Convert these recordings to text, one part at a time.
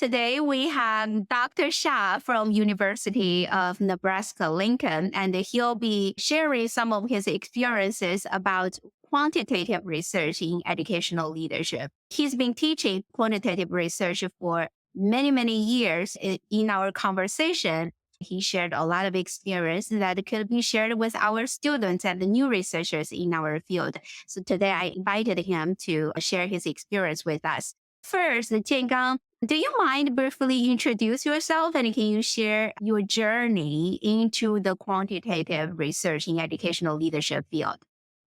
Today we have Dr. Xia from University of Nebraska Lincoln, and he'll be sharing some of his experiences about quantitative research in educational leadership. He's been teaching quantitative research for many, many years. In our conversation, he shared a lot of experience that could be shared with our students and the new researchers in our field. So today I invited him to share his experience with us. First, Jiangang, do you mind briefly introduce yourself and can you share your journey into the quantitative research in educational leadership field?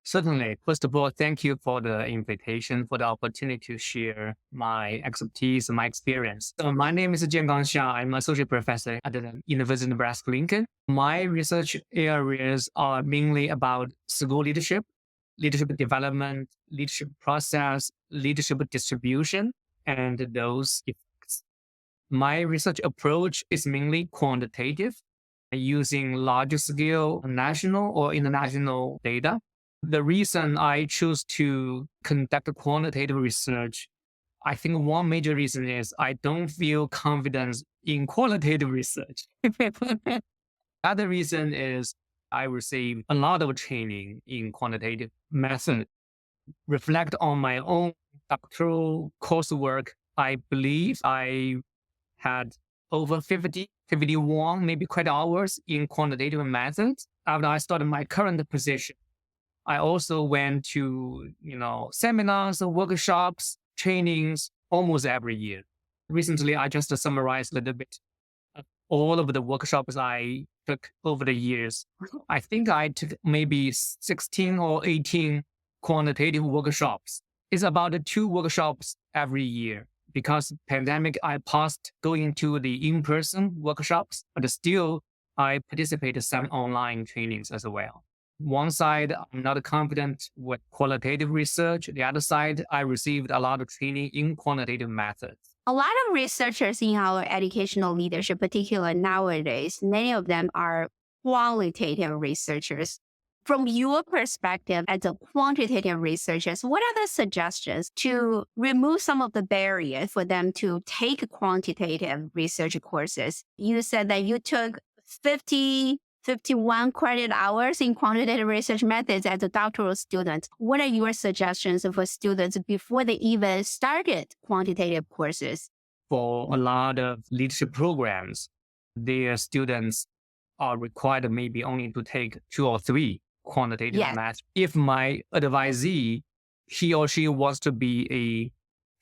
Certainly. First of all, thank you for the invitation, for the opportunity to share my expertise, my experience. So my name is Jiangang Xia. I'm associate professor at the University of Nebraska Lincoln. My research areas are mainly about school leadership, leadership development, leadership process, leadership distribution, and those effects. My research approach is mainly quantitative, using large scale national or international data. The reason I choose to conduct quantitative research, I think one major reason is I don't feel confidence in qualitative research. Other reason is I received a lot of training in quantitative method. Reflect on my own doctoral coursework, I believe I had over 51, maybe credit hours in quantitative methods. After I started my current position, I also went to, seminars, workshops, trainings almost every year. Recently, I just summarized a little bit of all of the workshops I took over the years. I think I took maybe 16 or 18 quantitative workshops. It's about 2 workshops every year. Because pandemic, I paused going to the in-person workshops, but still I participated some online trainings as well. One side, I'm not confident with qualitative research. The other side, I received a lot of training in quantitative methods. A lot of researchers in our educational leadership, particularly nowadays, many of them are qualitative researchers. From your perspective as a quantitative researchers, what are the suggestions to remove some of the barriers for them to take quantitative research courses? You said that you took 51 credit hours in quantitative research methods as a doctoral student. What are your suggestions for students before they even started quantitative courses? For a lot of leadership programs, their students are required maybe only to take 2 or 3 quantitative Yes. math. If my advisee, he or she wants to be a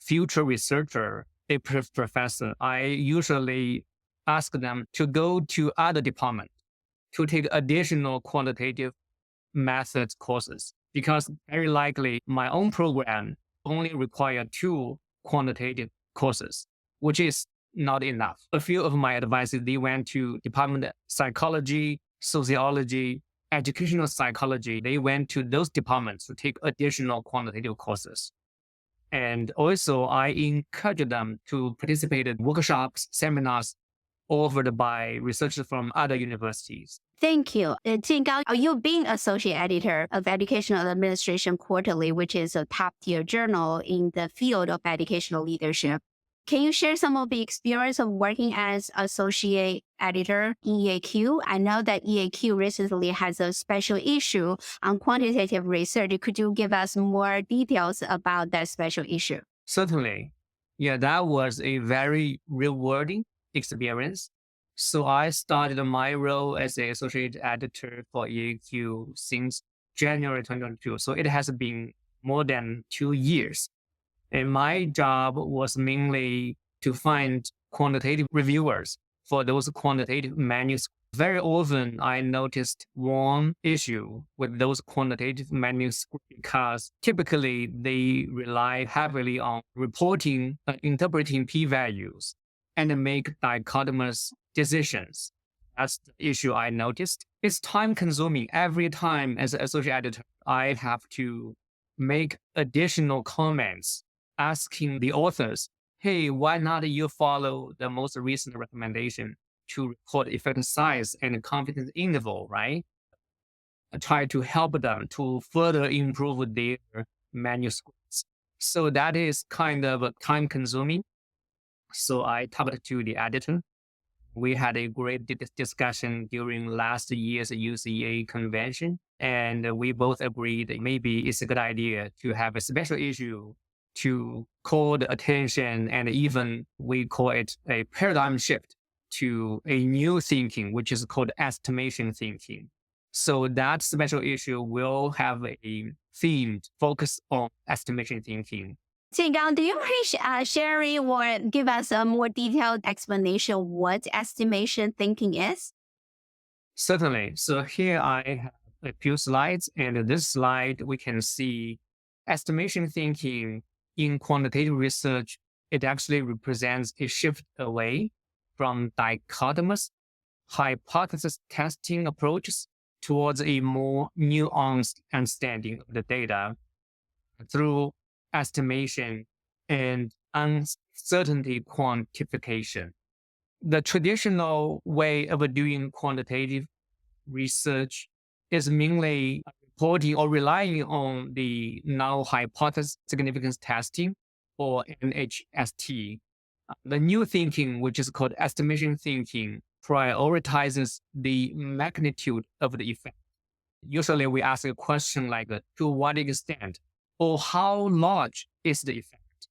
future researcher, a professor, I usually ask them to go to other departments to take additional quantitative methods courses because very likely my own program only require 2 quantitative courses, which is not enough. A few of my advisors, they went to department psychology, sociology, educational psychology. They went to those departments to take additional quantitative courses. And also I encourage them to participate in workshops, seminars offered by researchers from other universities. Thank you. Jiangang, you've been associate editor of Educational Administration Quarterly, which is a top tier journal in the field of educational leadership. Can you share some of the experience of working as associate editor in EAQ? I know that EAQ recently has a special issue on quantitative research. Could you give us more details about that special issue? Certainly. Yeah, that was a very rewarding experience. So I started my role as an associate editor for EAQ since January 2022. So it has been more than 2 years. And my job was mainly to find quantitative reviewers for those quantitative manuscripts. Very often, I noticed one issue with those quantitative manuscripts because typically they rely heavily on reporting and interpreting p-values and make dichotomous decisions. That's the issue I noticed. It's time consuming. Every time as an associate editor, I have to make additional comments asking the authors, hey, why not you follow the most recent recommendation to report effective size and confidence interval, right? I try to help them to further improve their manuscripts. So that is kind of time consuming. So I talked to the editor. We had a great discussion during last year's UCA convention, and we both agreed that maybe it's a good idea to have a special issue to call the attention, and even we call it a paradigm shift to a new thinking, which is called estimation thinking. So that special issue will have a theme focused on estimation thinking. Jiangang, do you mind sharing or give us a more detailed explanation what estimation thinking is? Certainly. So here I have a few slides, and in this slide, we can see estimation thinking in quantitative research. It actually represents a shift away from dichotomous hypothesis testing approaches towards a more nuanced understanding of the data through estimation and uncertainty quantification. The traditional way of doing quantitative research is mainly reporting or relying on the null hypothesis significance testing, or NHST. The new thinking, which is called estimation thinking, prioritizes the magnitude of the effect. Usually we ask a question like, to what extent or how large is the effect?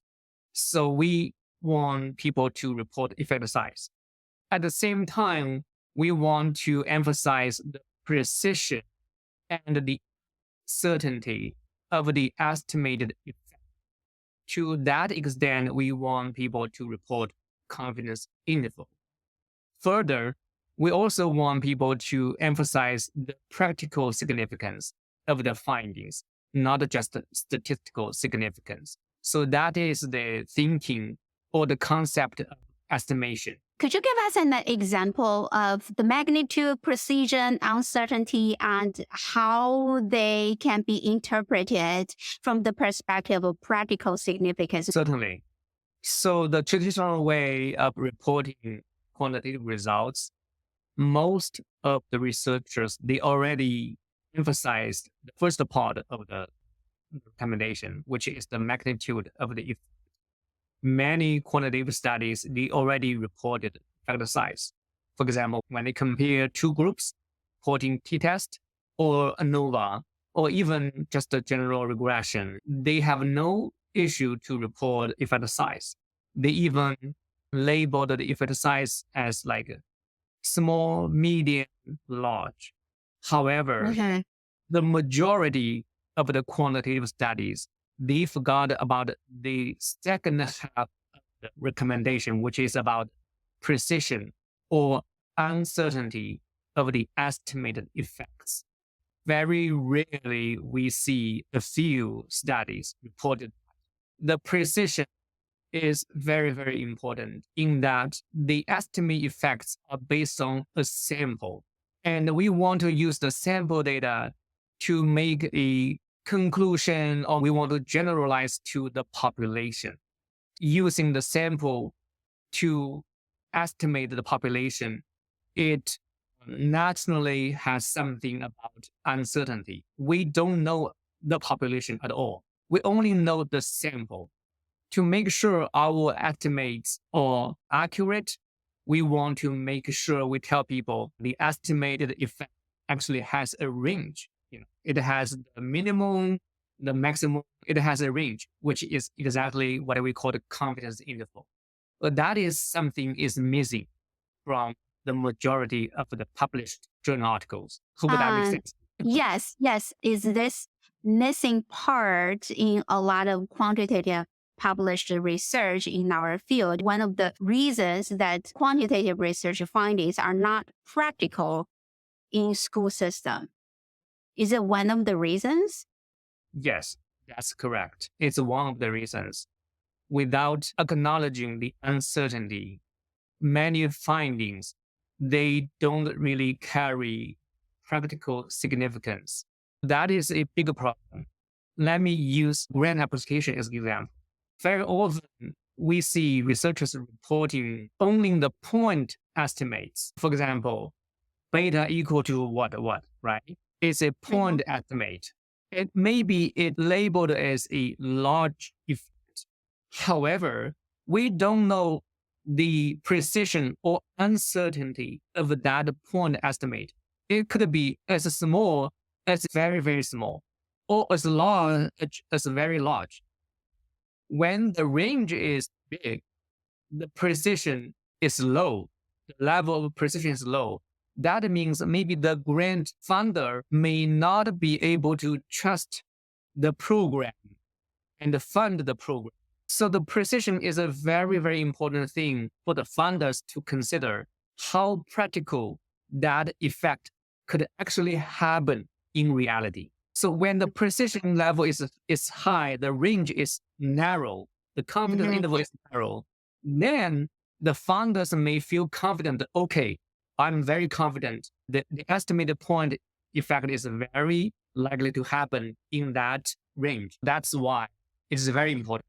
So we want people to report effect size. At the same time, we want to emphasize the precision and the certainty of the estimated effect. To that extent, we want people to report confidence interval. Further, we also want people to emphasize the practical significance of the findings, not just statistical significance. So that is the thinking or the concept of estimation. Could you give us an example of the magnitude, precision, uncertainty, and how they can be interpreted from the perspective of practical significance? Certainly. So the traditional way of reporting quantitative results, most of the researchers, they already emphasized the first part of the recommendation, which is the magnitude of the effect. Many quantitative studies, they already reported effect size. For example, when they compare two groups, reporting t-test or ANOVA, or even just a general regression, they have no issue to report effect size. They even labeled the effect size as like small, medium, large. However, the majority of the quantitative studies, they forgot about the second half of the recommendation, which is about precision or uncertainty of the estimated effects. Very rarely we see a few studies reported. The precision is very, very important in that the estimate effects are based on a sample. And we want to use the sample data to make a conclusion, or we want to generalize to the population. Using the sample to estimate the population, it naturally has something about uncertainty. We don't know the population at all. We only know the sample. To make sure our estimates are accurate, we want to make sure we tell people the estimated effect actually has a range. It has the minimum, the maximum, it has a range, which is exactly what we call the confidence interval. But that is something is missing from the majority of the published journal articles. Hope that makes sense. Yes. Is this missing part in a lot of quantitative published research in our field? One of the reasons that quantitative research findings are not practical in school system. Is it one of the reasons? Yes, that's correct. It's one of the reasons. Without acknowledging the uncertainty, many findings, they don't really carry practical significance. That is a big problem. Let me use grant application as an example. Very often, we see researchers reporting only the point estimates. For example, beta equal to what, right? It's a point estimate. It maybe it labeled as a large effect. However, we don't know the precision or uncertainty of that point estimate. It could be as small as very, very small, or as large as very large. When the range is big, the precision is low, the level of precision is low. That means maybe the grant funder may not be able to trust the program and fund the program. So the precision is a very, very important thing for the funders to consider how practical that effect could actually happen in reality. So when the precision level is high, the range is narrow, the confidence Mhm. interval is narrow, then the funders may feel confident that, okay, I'm very confident that the estimated point effect is very likely to happen in that range. That's why it's very important.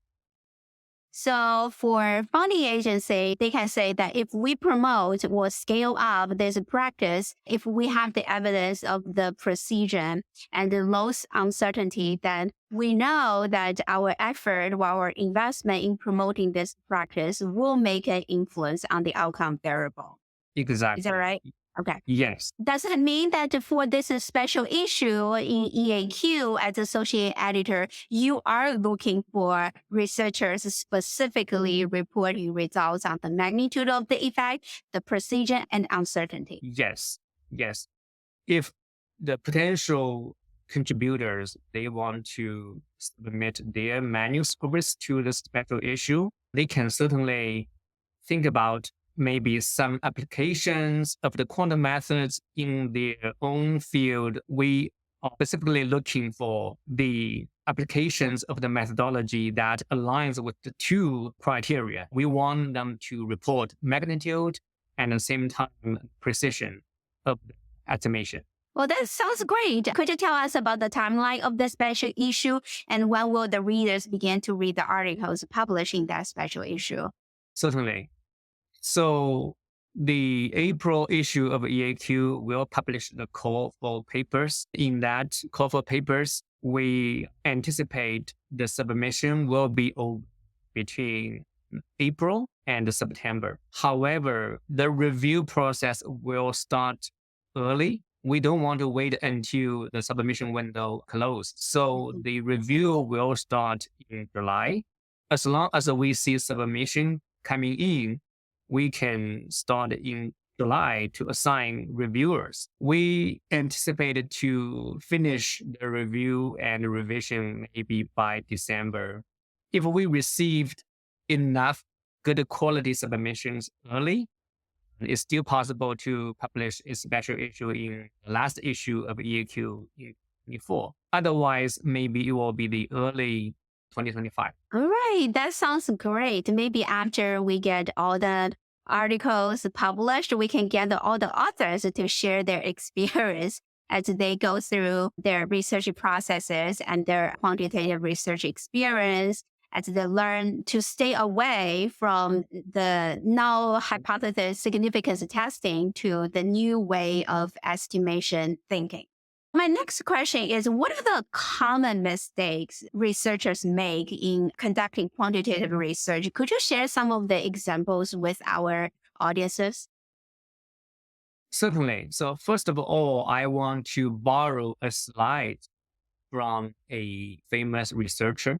So for funding agency, they can say that if we promote or scale up this practice, if we have the evidence of the precision and the low uncertainty, then we know that our effort or our investment in promoting this practice will make an influence on the outcome variable. Exactly. Is that right? Okay. Yes. Does it mean that for this special issue in EAQ as associate editor, you are looking for researchers specifically reporting results on the magnitude of the effect, the precision, and uncertainty? Yes. Yes. If the potential contributors, they want to submit their manuscripts to the special issue, they can certainly think about maybe some applications of the quantum methods in their own field. We are specifically looking for the applications of the methodology that aligns with the two criteria. We want them to report magnitude and at the same time precision of the estimation. Well, that sounds great. Could you tell us about the timeline of the special issue and when will the readers begin to read the articles published in that special issue? Certainly. So the April issue of EAQ will publish the call for papers. In that call for papers, we anticipate the submission will be over between April and September. However, the review process will start early. We don't want to wait until the submission window closes. So the review will start in July. As long as we see submission coming in, we can start in July to assign reviewers. We anticipated to finish the review and revision maybe by December. If we received enough good quality submissions early, it's still possible to publish a special issue in the last issue of EAQ in 2024. Otherwise, maybe it will be the early 2025. All right, that sounds great. Maybe after we get all the articles published, we can get all the authors to share their experience as they go through their research processes and their quantitative research experience, as they learn to stay away from the null hypothesis significance testing to the new way of estimation thinking. My next question is, what are the common mistakes researchers make in conducting quantitative research? Could you share some of the examples with our audiences? Certainly. So first of all, I want to borrow a slide from a famous researcher,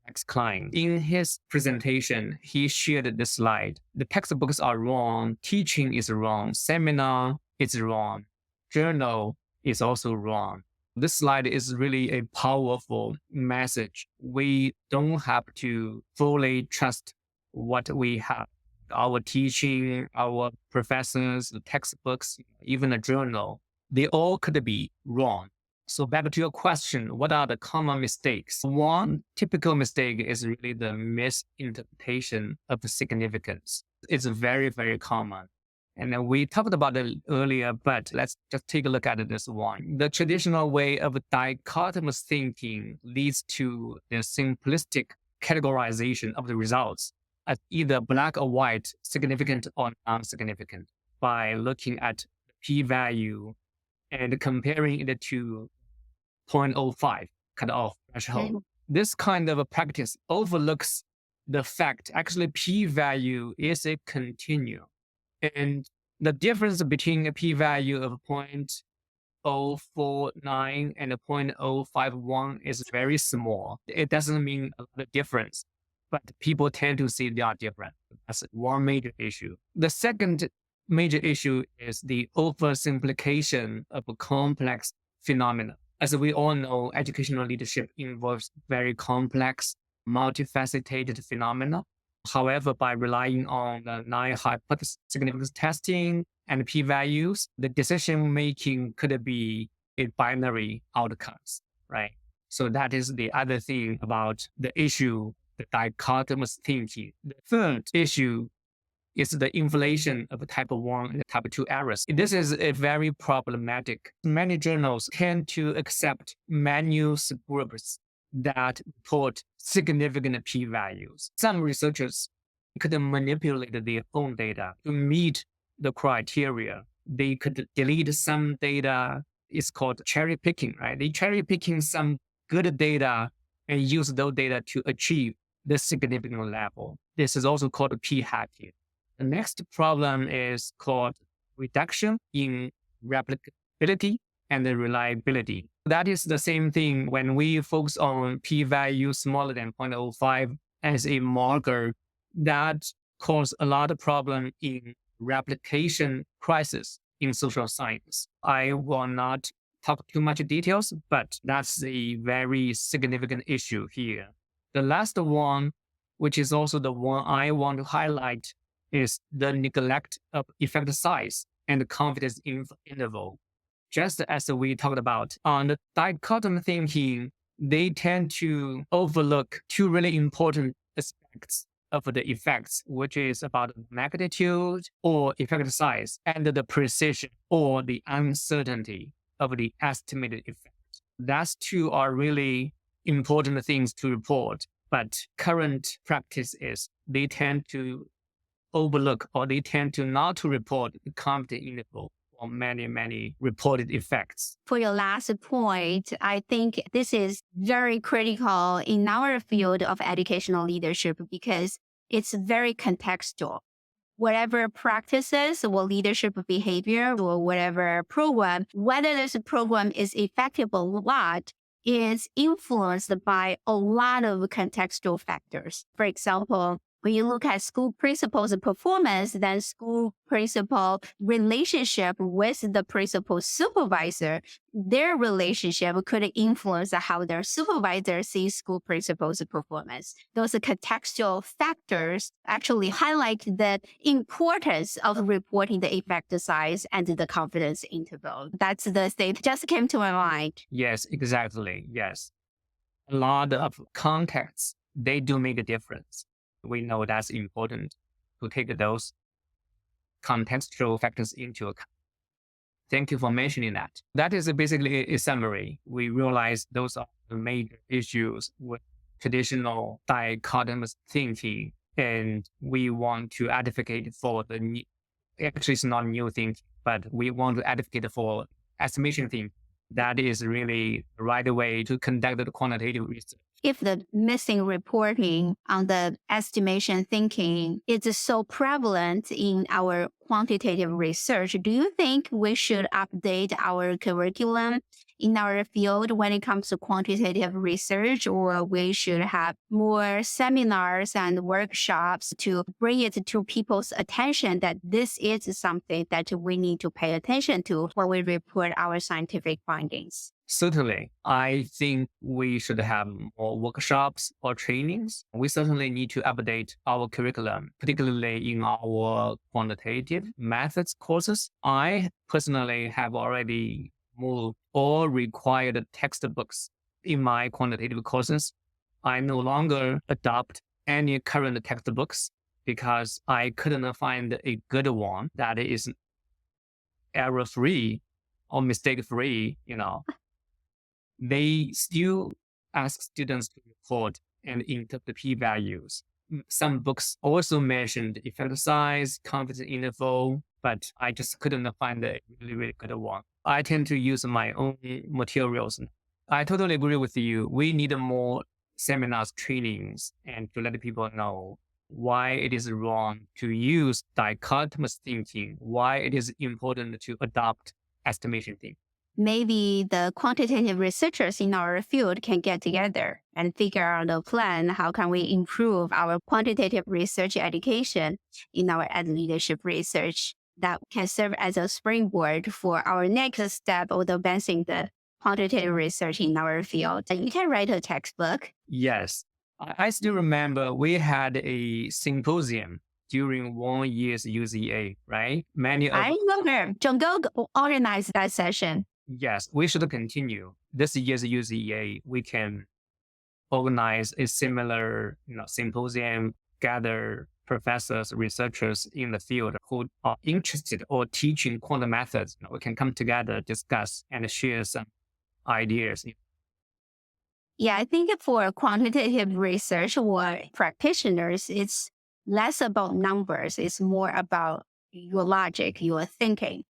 Max Klein. In his presentation, he shared the slide. The textbooks are wrong, teaching is wrong, seminar is wrong, journal is also wrong. This slide is really a powerful message. We don't have to fully trust what we have. Our teaching, our professors, the textbooks, even a journal, they all could be wrong. So back to your question, what are the common mistakes? One typical mistake is really the misinterpretation of significance. It's very, very common. And then we talked about it earlier, but let's just take a look at this one. The traditional way of dichotomous thinking leads to the simplistic categorization of the results as either black or white, significant or non-significant, by looking at the p-value and comparing it to 0.05 cutoff threshold. This kind of a practice overlooks the fact, actually p-value is a continuum. And the difference between a p-value of 0.049 and a 0.051 is very small. It doesn't mean a lot of difference, but people tend to see they are different. That's one major issue. The second major issue is the oversimplification of a complex phenomena. As we all know, educational leadership involves very complex, multifaceted phenomena. However, by relying on the 9 hypothesis significance testing and p-values, the decision-making could be a binary outcomes, right? So that is the other thing about the issue, the dichotomous thinking. The third issue is the inflation of type 1 and type 2 errors. This is a very problematic. Many journals tend to accept manuscripts that report significant p-values. Some researchers could manipulate their own data to meet the criteria. They could delete some data. It's called cherry picking, right? They cherry picking some good data and use those data to achieve the significant level. This is also called p-hacking. The next problem is called reduction in replicability and reliability. That is the same thing when we focus on p-value smaller than 0.05 as a marker that cause a lot of problem in replication crisis in social science. I will not talk too much details, but that's a very significant issue here. The last one, which is also the one I want to highlight, is the neglect of effect size and confidence interval. Just as we talked about on the dichotomy thinking, they tend to overlook two really important aspects of the effects, which is about magnitude or effect size and the precision or the uncertainty of the estimated effect. Those two are really important things to report, but current practice is they tend to overlook or they tend to not to report the confidence interval or many reported effects. For your last point, I think this is very critical in our field of educational leadership because it's very contextual. Whatever practices or leadership behavior or whatever program, whether this program is effective or not, is influenced by a lot of contextual factors. For example, when you look at school principal's performance, then school principal relationship with the principal supervisor, their relationship could influence how their supervisor sees school principal's performance. Those contextual factors actually highlight the importance of reporting the effect size and the confidence interval. That's the thing that just came to my mind. Yes, exactly. Yes. A lot of contexts, they do make a difference. We know that's important to take those contextual factors into account. Thank you for mentioning that. That is basically a summary. We realize those are the major issues with traditional dichotomous thinking, and we want to advocate for the new, actually it's not new thinking, but we want to advocate for estimation thinking. That is really the right way to conduct the quantitative research. If the missing reporting on the estimation thinking is so prevalent in our quantitative research, do you think we should update our curriculum in our field when it comes to quantitative research, or we should have more seminars and workshops to bring it to people's attention that this is something that we need to pay attention to when we report our scientific findings? Certainly, I think we should have more workshops or trainings. We certainly need to update our curriculum, particularly in our quantitative methods courses. I personally have already moved all required textbooks in my quantitative courses. I no longer adopt any current textbooks because I couldn't find a good one that is error-free or mistake-free, They still ask students to report and interpret p-values. Some books also mentioned effect size, confidence interval, but I just couldn't find a really good one. I tend to use my own materials. I totally agree with you. We need more seminars, trainings, and to let people know why it is wrong to use dichotomous thinking, why it is important to adopt estimation thinking. Maybe the quantitative researchers in our field can get together and figure out a plan. How can we improve our quantitative research education in our ed leadership research that can serve as a springboard for our next step of advancing the quantitative research in our field? And you can write a textbook. Yes. I still remember we had a symposium during 1 year's UZA, right? I remember Junggo organized that session. Yes, we should continue. This year's UZA, we can organize a similar symposium, gather professors, researchers in the field who are interested or teaching quantum methods. We can come together, discuss, and share some ideas. Yeah, I think for quantitative research or practitioners, it's less about numbers. It's more about your logic, your thinking.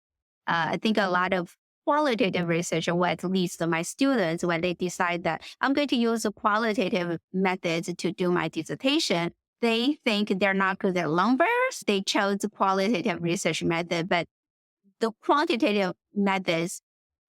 I think a lot of qualitative research, or at least my students, when they decide that I'm going to use a qualitative methods to do my dissertation, they think they're not good at numbers. They chose the qualitative research method, but the quantitative methods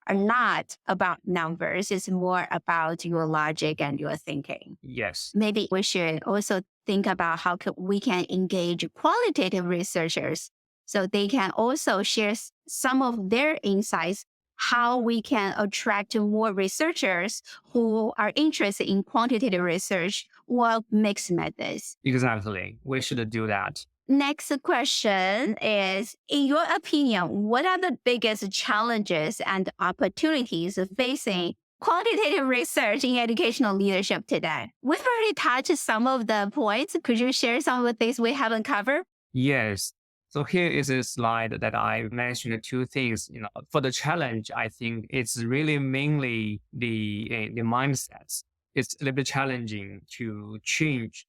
are not about numbers. It's more about your logic and your thinking. Yes. Maybe we should also think about how we can engage qualitative researchers so they can also share some of their insights, how we can attract more researchers who are interested in quantitative research or mixed methods. Exactly. We should do that. Next question is, in your opinion, what are the biggest challenges and opportunities facing quantitative research in educational leadership today? We've already touched some of the points. Could you share some of the things we haven't covered? Yes. So here is a slide that I mentioned two things. For the challenge, I think it's really mainly the mindsets. It's a little bit challenging to change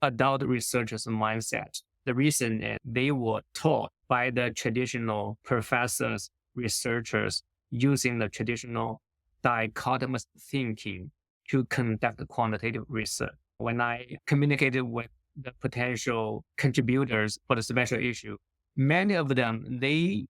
adult researchers' mindset. The reason is they were taught by the traditional professors, researchers, using the traditional dichotomous thinking to conduct quantitative research. When I communicated with the potential contributors for the special issue, many of them, they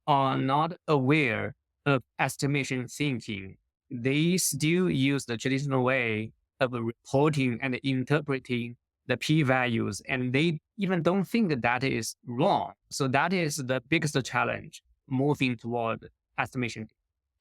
are not aware of estimation thinking. They still use the traditional way of reporting and interpreting the p-values, and they even don't think that that is wrong. So that is the biggest challenge, moving toward estimation.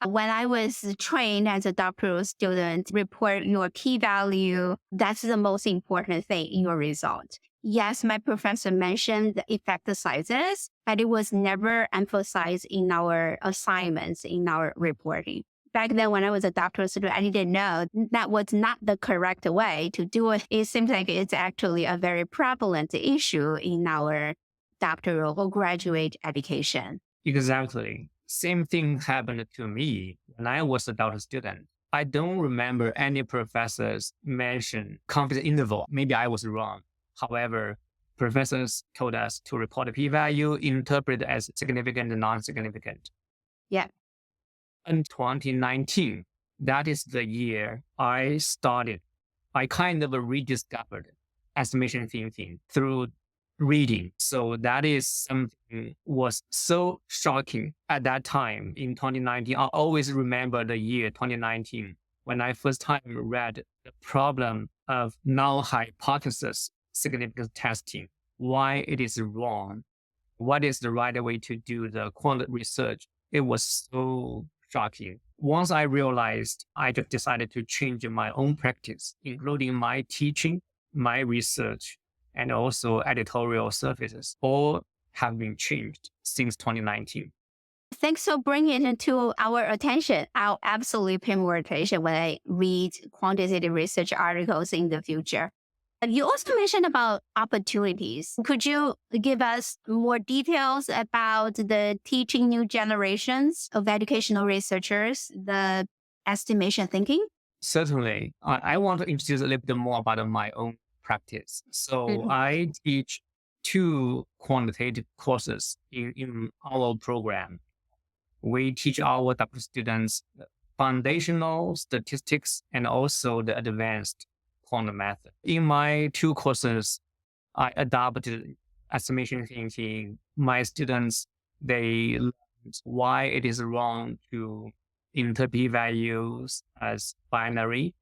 When I was trained as a doctoral student, report your p-value. That's the most important thing in your result. Yes, my professor mentioned the effect sizes, but it was never emphasized in our assignments, in our reporting. Back then, when I was a doctoral student, I didn't know that was not the correct way to do it. It seems like it's actually a very prevalent issue in our doctoral or graduate education. Exactly. Same thing happened to me when I was a doctoral student. I don't remember any professors mention confidence interval. Maybe I was wrong. However, professors told us to report a p-value, interpret it as significant and non-significant. Yeah. In 2019, that is the year I kind of rediscovered estimation thinking through reading. So that is something was so shocking at that time in 2019. I always remember the year 2019 when I first time read the problem of null hypothesis significance testing, why it is wrong, what is the right way to do the quant research. It was so shocking. Once I realized, I just decided to change my own practice, including my teaching, my research, and also editorial services. All have been changed since 2019. Thanks for bringing it to our attention. I'll absolutely pay more attention when I read quantitative research articles in the future. You also mentioned about opportunities. Could you give us more details about the teaching new generations of educational researchers, the estimation thinking? Certainly. I want to introduce a little bit more about my own practice. So I teach 2 quantitative courses in our program. We teach our doctoral students foundational statistics and also the advanced quantum method. In my 2 courses, I adopted estimation thinking. My students, they learned why it is wrong to enter p-values as binary,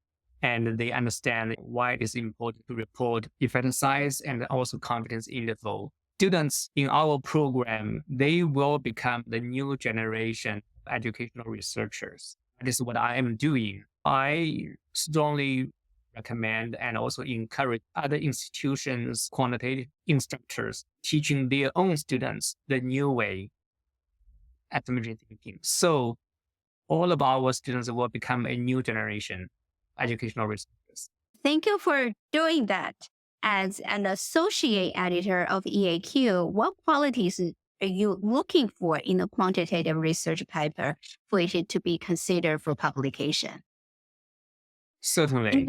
and they understand why it is important to report effect size and also confidence interval. Students in our program, they will become the new generation of educational researchers. That is what I am doing. I strongly recommend and also encourage other institutions, quantitative instructors, teaching their own students the new way at the thinking. So all of our students will become a new generation educational researchers. Thank you for doing that. As an associate editor of EAQ, what qualities are you looking for in a quantitative research paper for it to be considered for publication? Certainly.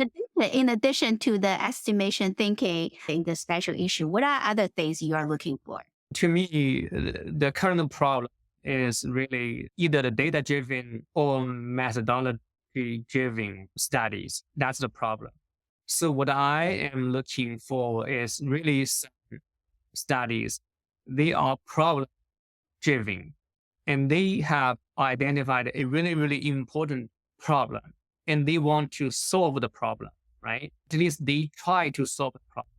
In addition to the estimation thinking in the special issue, what are other things you are looking for? To me, the current problem is really either the data-driven or methodology-driven studies. That's the problem. So what I am looking for is really some studies. They are problem-driven, and they have identified a really, really important problem, and they want to solve the problem, right? At least they try to solve the problem.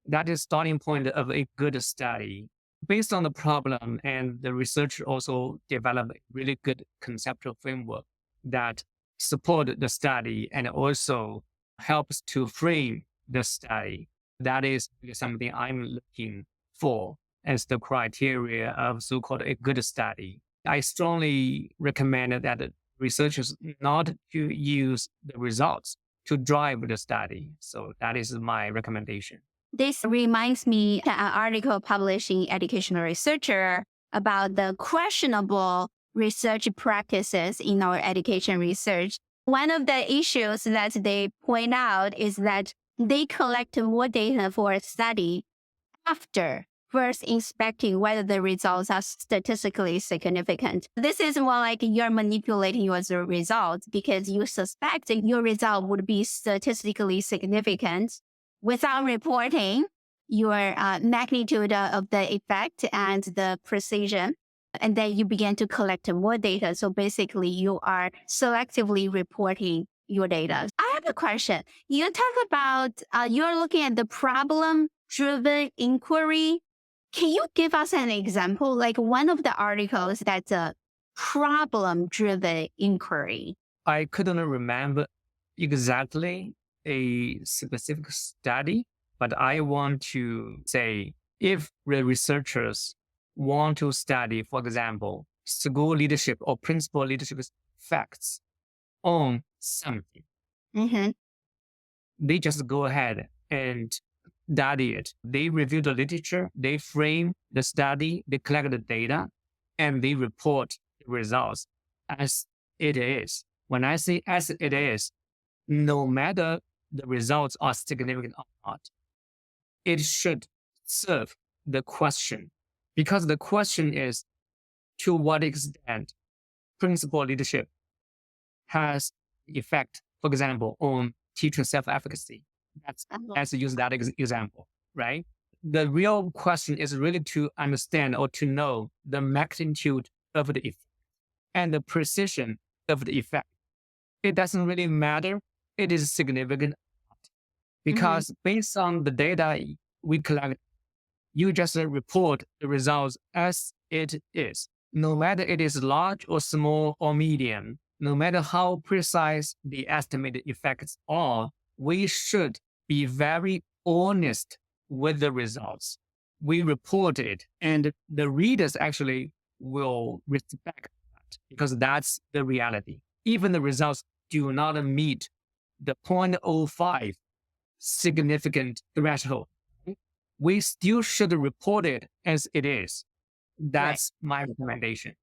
That is starting point of a good study. Based on the problem, and the research also developed a really good conceptual framework that support the study and also helps to frame the study. That is something I'm looking for as the criteria of so-called a good study. I strongly recommend that researchers not to use the results to drive the study. So that is my recommendation. This reminds me of an article published in Educational Researcher about the questionable research practices in our education research. One of the issues that they point out is that they collect more data for a study after first inspecting whether the results are statistically significant. This is more like you're manipulating your results because you suspect that your result would be statistically significant without reporting your magnitude of the effect and the precision. And then you begin to collect more data. So basically, you are selectively reporting your data. I have a question. You talk about you're looking at the problem-driven inquiry. Can you give us an example? Like one of the articles that's a problem-driven inquiry. I couldn't remember exactly a specific study, but I want to say if the researchers want to study, for example, school leadership or principal leadership effects on something, they just go ahead and study it. They review the literature, they frame the study, they collect the data, and they report the results as it is. When I say as it is, no matter the results are significant or not, it should serve the question, because the question is to what extent principal leadership has effect, for example, on teacher self-efficacy. Let's use that example, right? The real question is really to understand or to know the magnitude of the effect and the precision of the effect. It doesn't really matter. It is significant because based on the data we collect, you just report the results as it is. No matter it is large or small or medium, no matter how precise the estimated effects are, we should be very honest with the results. We report it, and the readers actually will respect that because that's the reality. Even the results do not meet the 0.05 significant threshold, we still should report it as it is. That's my recommendation.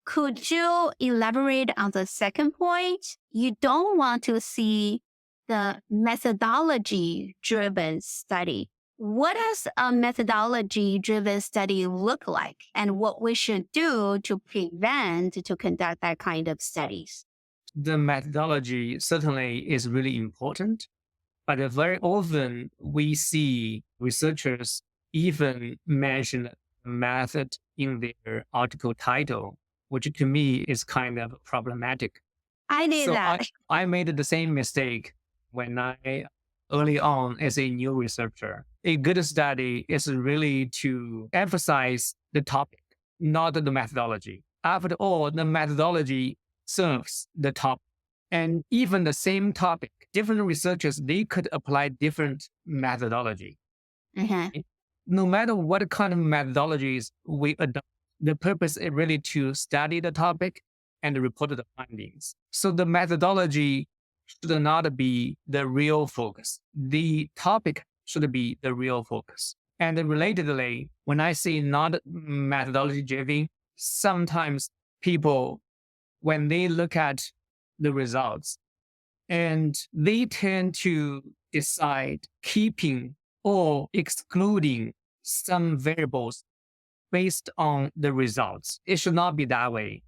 Could you elaborate on the second point? You don't want to see the methodology-driven study. What does a methodology-driven study look like, and what we should do to prevent to conduct that kind of studies? The methodology certainly is really important. But very often we see researchers even mention method in their article title, which to me is kind of problematic. I did So that. I made the same mistake when I early on as a new researcher. A good study is really to emphasize the topic, not the methodology. After all, the methodology serves the topic. And even the same topic, different researchers, they could apply different methodology. Mhm. No matter what kind of methodologies we adopt, the purpose is really to study the topic and report the findings. So the methodology should not be the real focus. The topic should be the real focus. And relatedly, when I say not methodology driven, sometimes people, when they look at the results, and they tend to decide keeping or excluding some variables based on the results. It should not be that way.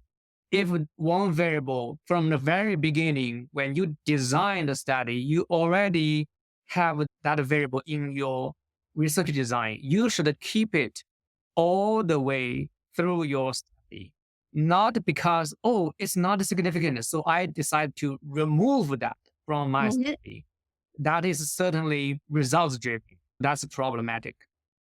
If one variable from the very beginning, when you design the study, you already have that variable in your research design, you should keep it all the way through your study. Not because, oh, it's not significant. So I decide to remove that from my Mhm. study. That is certainly results driven. That's problematic.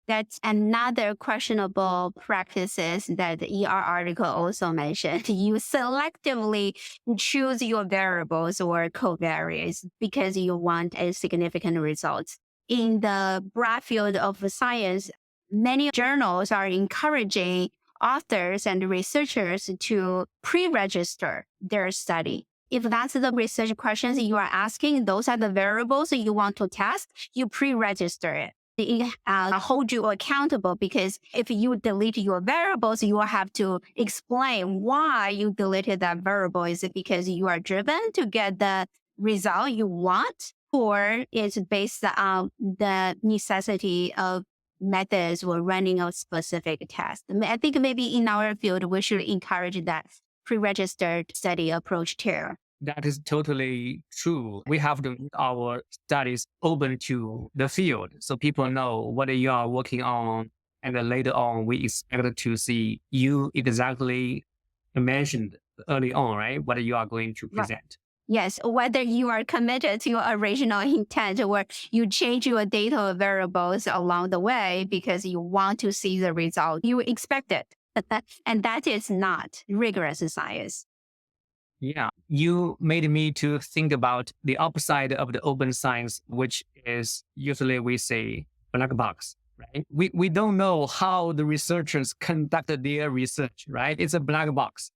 That's another questionable practices that the ER article also mentioned. You selectively choose your variables or covariates because you want a significant result. In the broad field of science, many journals are encouraging authors and researchers to pre-register their study. If that's the research questions you are asking, those are the variables you want to test, you pre-register it. It hold you accountable because if you delete your variables, you will have to explain why you deleted that variable. Is it because you are driven to get the result you want, or is it based on the necessity of methods or running a specific test? I think maybe in our field, we should encourage that pre-registered study approach too. That is totally true. We have to make our studies open to the field so people know what you are working on. And then later on, we expect to see you exactly mentioned early on, right? What you are going to Right. present. Yes, whether you are committed to your original intent or you change your data variables along the way because you want to see the result you expected. And that is not rigorous science. Yeah, you made me to think about the upside of the open science, which is usually we say black box, right? We don't know how the researchers conducted their research, right? It's a black box.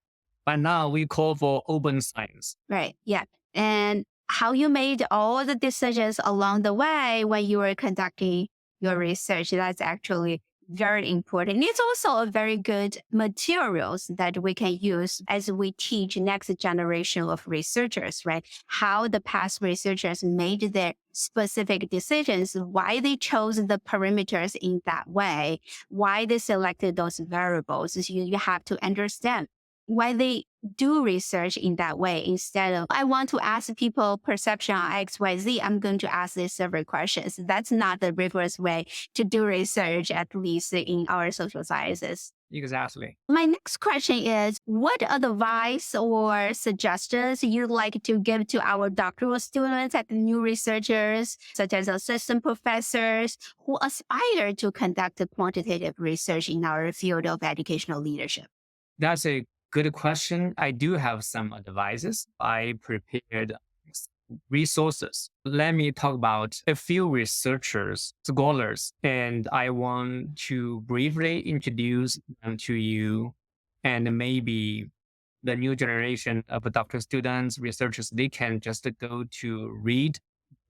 But now we call for open science. Right. Yeah. And how you made all the decisions along the way when you were conducting your research, that's actually very important. It's also a very good materials that we can use as we teach next generation of researchers, right? How the past researchers made their specific decisions, why they chose the parameters in that way, why they selected those variables. So you have to understand why they do research in that way instead of I want to ask people perception on XYZ. I'm going to ask these several questions. That's not the rigorous way to do research, at least in our social sciences. Exactly. My next question is what advice or suggestions you'd like to give to our doctoral students and new researchers, such as assistant professors who aspire to conduct quantitative research in our field of educational leadership? That's a good question. I do have some advices. I prepared resources. Let me talk about a few researchers, scholars, and I want to briefly introduce them to you. And maybe the new generation of doctoral students, researchers, they can just go to read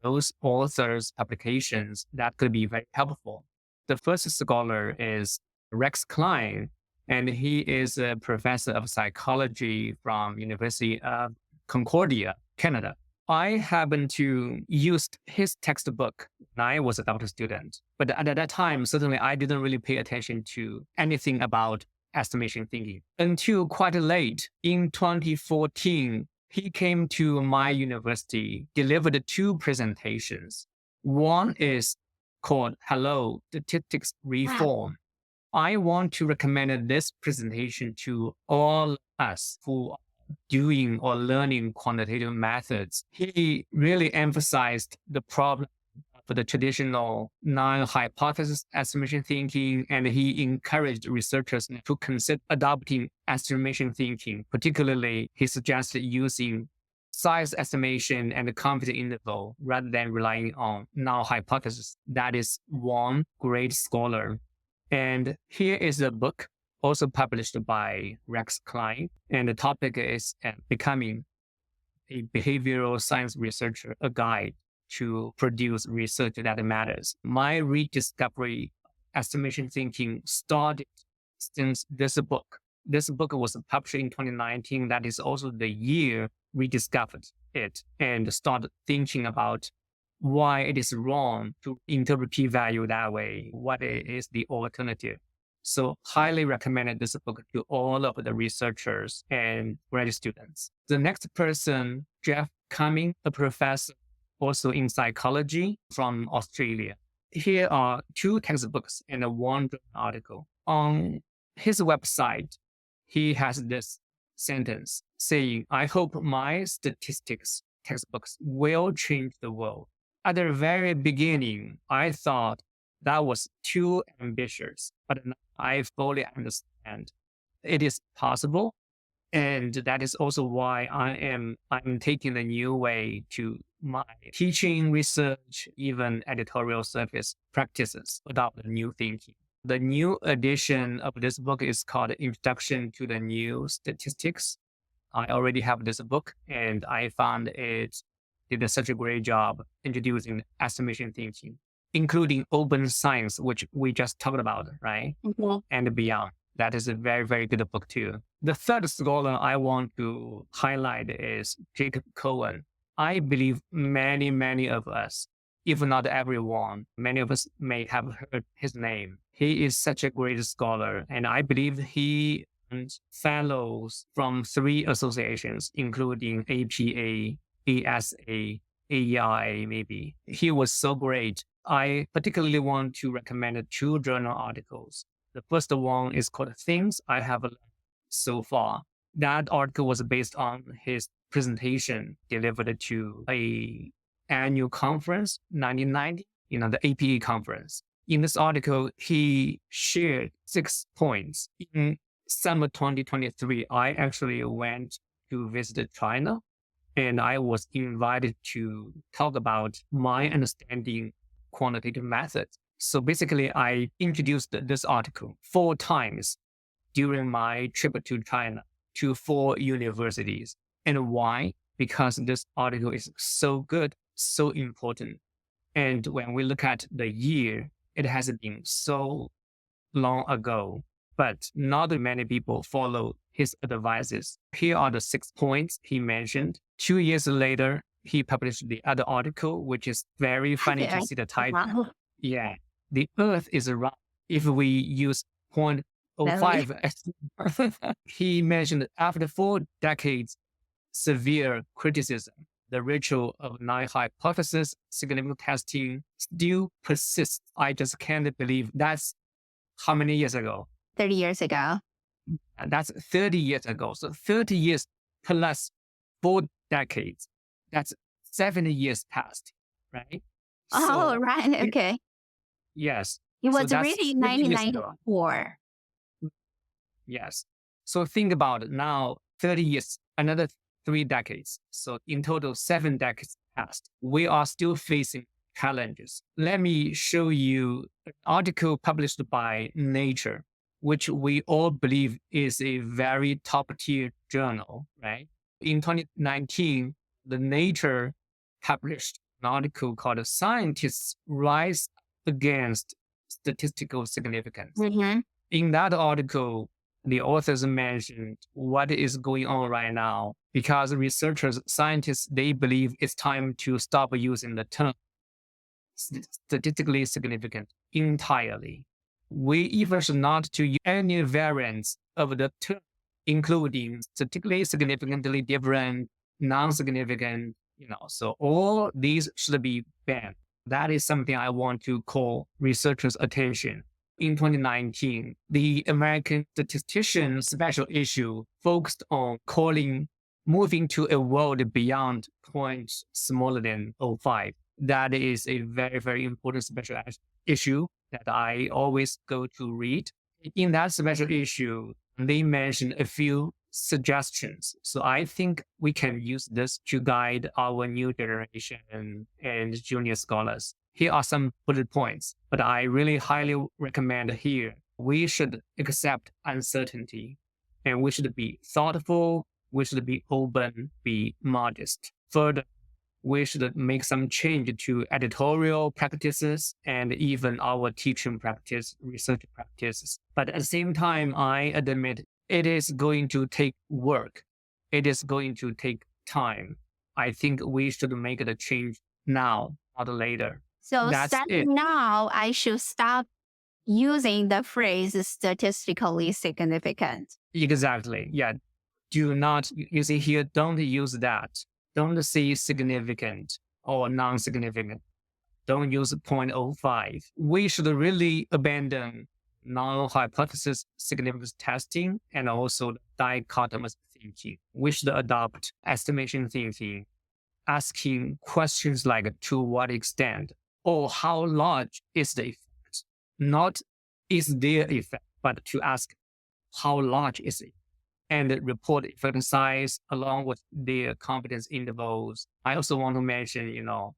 those authors' publications. That could be very helpful. The first scholar is Rex Klein, and he is a professor of psychology from University of Concordia, Canada. I happened to use his textbook when I was a doctoral student, but at that time, certainly I didn't really pay attention to anything about estimation thinking until quite late in 2014. He came to my university, delivered two presentations. One is called Hello, Statistics Reform. I want to recommend this presentation to all us who are doing or learning quantitative methods. He really emphasized the problem for the traditional non-hypothesis estimation thinking, and he encouraged researchers to consider adopting estimation thinking. Particularly, he suggested using size estimation and the confidence interval rather than relying on null hypothesis. That is one great scholar. And here is a book also published by Rex Klein, and the topic is becoming a behavioral science researcher, a guide to produce research that matters. My rediscovery estimation thinking started since this book. This book was published in 2019. That is also the year we discovered it and started thinking about why it is wrong to interpret p-value that way. What is the alternative? So highly recommended this book to all of the researchers and graduate students. The next person, Jeff Cumming, a professor also in psychology from Australia. Here are two textbooks and one article. On his website, he has this sentence saying, "I hope my statistics textbooks will change the world." At the very beginning, I thought that was too ambitious, but now I fully understand it is possible. And that is also why I'm taking a new way to my teaching, research, even editorial service practices about the new thinking. The new edition of this book is called Introduction to the New Statistics. I already have this book, and I found it did such a great job introducing estimation thinking, including open science, which we just talked about, right? Mhm. And beyond. That is a very, very good book too. The third scholar I want to highlight is Jacob Cohen. I believe many of us, if not everyone, many of us may have heard his name. He is such a great scholar, and I believe he earns fellows from 3 associations, including APA, ASA, AEI, maybe. He was so great. I particularly want to recommend 2 journal articles. The first one is called Things I Have Learned So Far. That article was based on his presentation delivered to a annual conference, 1990, the APA conference. In this article, he shared 6 points. In summer 2023, I actually went to visit China, and I was invited to talk about my understanding quantitative methods. So basically, I introduced this article 4 times during my trip to China to 4 universities. And why? Because this article is so good, so important. And when we look at the year, it has been so long ago, but not many people follow his advices. Here are the 6 points he mentioned. 2 years later, he published the other article, which is very funny to see the title. Wow. Yeah. The Earth is round if we use 0.05 estimate. He mentioned after 4 decades, severe criticism, the ritual of non-hypothesis significant testing still persists. I just can't believe that's how many years ago? 30 years ago. And that's 30 years ago. So 30 years plus 4 decades. That's 70 years past, right? Oh, So, right. Okay. yes. It So was that's really 30 years ago. 1994. Yes. So think about it now, 30 years, another 3 decades. So in total, 7 decades passed. We are still facing challenges. Let me show you an article published by Nature, which we all believe is a very top tier journal, right? In 2019, the Nature published an article called Scientists Rise Against Statistical Significance. Mhm. In that article, the authors mentioned what is going on right now because researchers, scientists, they believe it's time to stop using the term statistically significant entirely. We even should not to use any variants of the term, including statistically significantly different, non-significant, so all these should be banned. That is something I want to call researchers' attention. In 2019, the American Statistician special issue focused on moving to a world beyond points smaller than 0.05. That is a very, very important issue that I always go to read. In that special issue, they mentioned a few suggestions. So I think we can use this to guide our new generation and junior scholars. Here are some bullet points, but I really highly recommend here. We should accept uncertainty and we should be thoughtful. We should be open, be modest. Further, we should make some change to editorial practices and even our teaching practice, research practices. But at the same time, I admit it is going to take work. It is going to take time. I think we should make the change now, not later. So That's it. starting now, I should stop using the phrase statistically significant. Exactly. Yeah. Do not, you see here, don't use that. Don't say significant or non-significant. Don't use 0.05. We should really abandon null hypothesis significance testing and also dichotomous thinking. We should adopt estimation thinking, asking questions like to what extent or how large is the effect? Not is there effect, but to ask how large is it? And report effect size along with their confidence intervals. I also want to mention,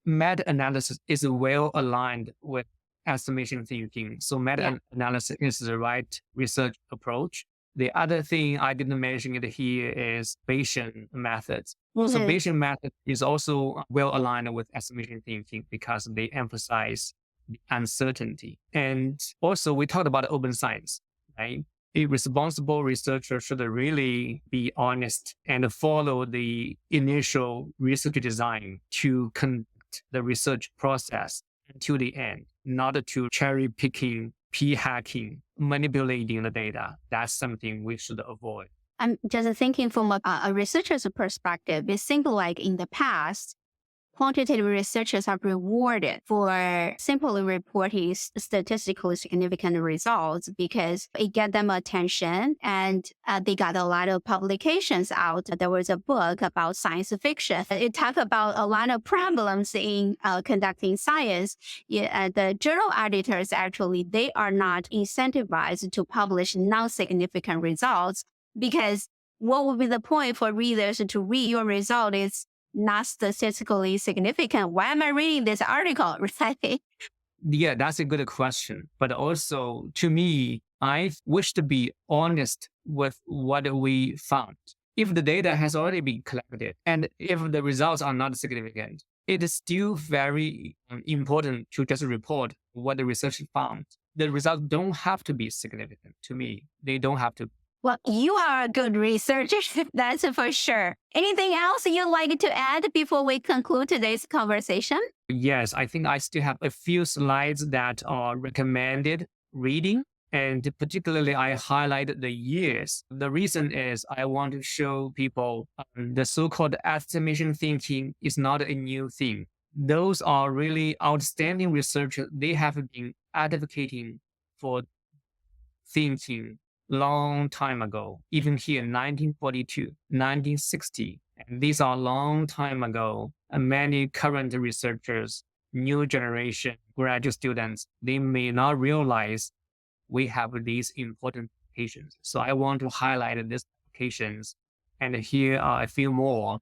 meta-analysis is well aligned with estimation thinking. So meta-analysis is the right research approach. The other thing I didn't mention it here is Bayesian methods. So Bayesian method is also well aligned with estimation thinking because they emphasize the uncertainty. And also we talked about open science, right? A responsible researcher should really be honest and follow the initial research design to conduct the research process to the end, not to cherry picking, p-hacking, manipulating the data. That's something we should avoid. I'm just thinking from a researcher's perspective. It seems like in the past, quantitative researchers are rewarded for simply reporting statistically significant results because it get them attention and they got a lot of publications out. There was a book about science fiction. It talked about a lot of problems in conducting science. The journal editors, actually, they are not incentivized to publish non-significant results because what would be the point for readers to read your result is not statistically significant. Why am I reading this article? Right? Yeah, that's a good question. But also, to me, I wish to be honest with what we found. If the data has already been collected and if the results are not significant, it is still very important to just report what the research found. The results don't have to be significant to me. They don't have to. Well, you are a good researcher, that's for sure. Anything else you'd like to add before we conclude today's conversation? Yes, I think I still have a few slides that are recommended reading. And particularly, I highlighted the years. The reason is I want to show people the so-called estimation thinking is not a new thing. Those are really outstanding researchers. They have been advocating for thinking long time ago, even here, 1942, 1960. And these are long time ago. And many current researchers, new generation graduate students, they may not realize we have these important applications. So I want to highlight these applications. And here are a few more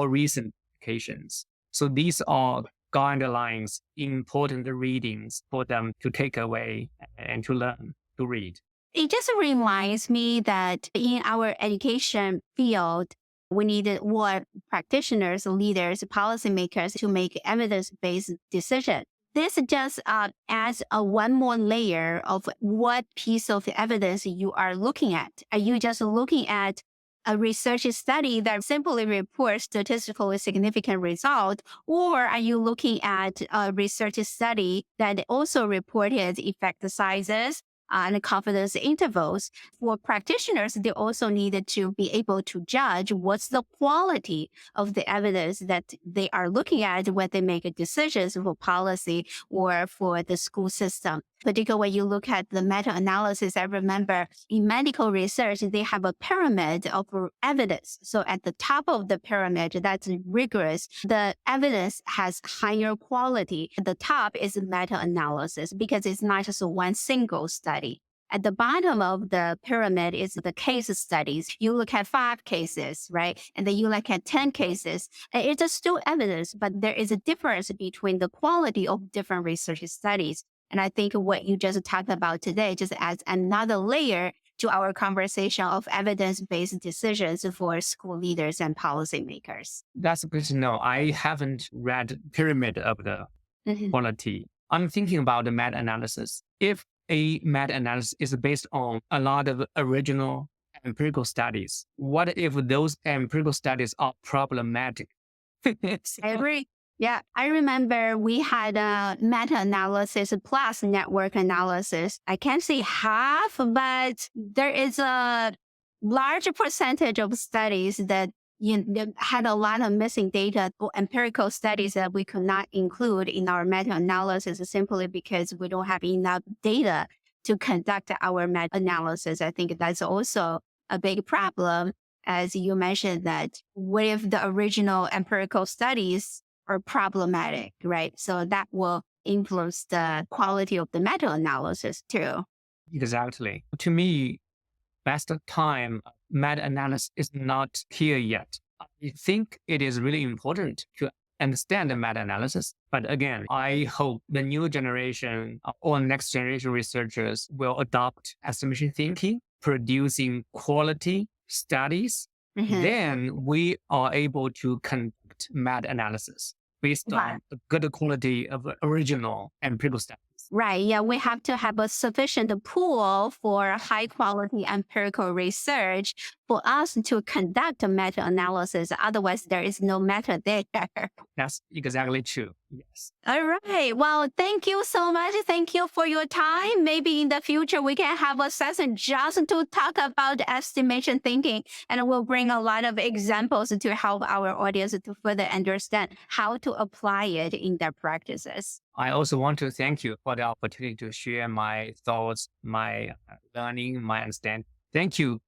recent applications. So these are guidelines, important readings for them to take away and to learn to read. It just reminds me that in our education field, we need more practitioners, leaders, policymakers to make evidence-based decisions. This just adds one more layer of what piece of evidence you are looking at. Are you just looking at a research study that simply reports statistically significant results, or are you looking at a research study that also reported effect sizes, and confidence intervals. For practitioners, they also needed to be able to judge what's the quality of the evidence that they are looking at when they make decisions for policy or for the school system. Particularly when you look at the meta-analysis, I remember in medical research, they have a pyramid of evidence. So at the top of the pyramid, that's rigorous. The evidence has higher quality. At the top is meta-analysis because it's not just one single study. At the bottom of the pyramid is the case studies. You look at 5 cases, right? And then you look at 10 cases. And it's still evidence, but there is a difference between the quality of different research studies. And I think what you just talked about today just adds another layer to our conversation of evidence-based decisions for school leaders and policymakers. That's good to know. I haven't read pyramid of the quality. I'm thinking about the meta-analysis. If a meta-analysis is based on a lot of original empirical studies, what if those empirical studies are problematic? I agree. Yeah, I remember we had a meta-analysis plus network analysis. I can't say half, but there is a large percentage of studies that had a lot of missing data or empirical studies that we could not include in our meta-analysis simply because we don't have enough data to conduct our meta-analysis. I think that's also a big problem. As you mentioned that what if the original empirical studies are problematic, right? So that will influence the quality of the meta-analysis too. Exactly. To me, best time meta-analysis is not here yet. I think it is really important to understand the meta-analysis. But again, I hope the new generation or next generation researchers will adopt estimation thinking, producing quality studies. Then we are able to conduct meta-analysis based on the good quality of original empirical studies. Right. Yeah. We have to have a sufficient pool for high quality empirical research for us to conduct a meta-analysis. Otherwise, there is no meta there. That's exactly true. Yes. All right. Well, thank you so much. Thank you for your time. Maybe in the future, we can have a session just to talk about estimation thinking, and we'll bring a lot of examples to help our audience to further understand how to apply it in their practices. I also want to thank you for the opportunity to share my thoughts, my learning, my understanding. Thank you.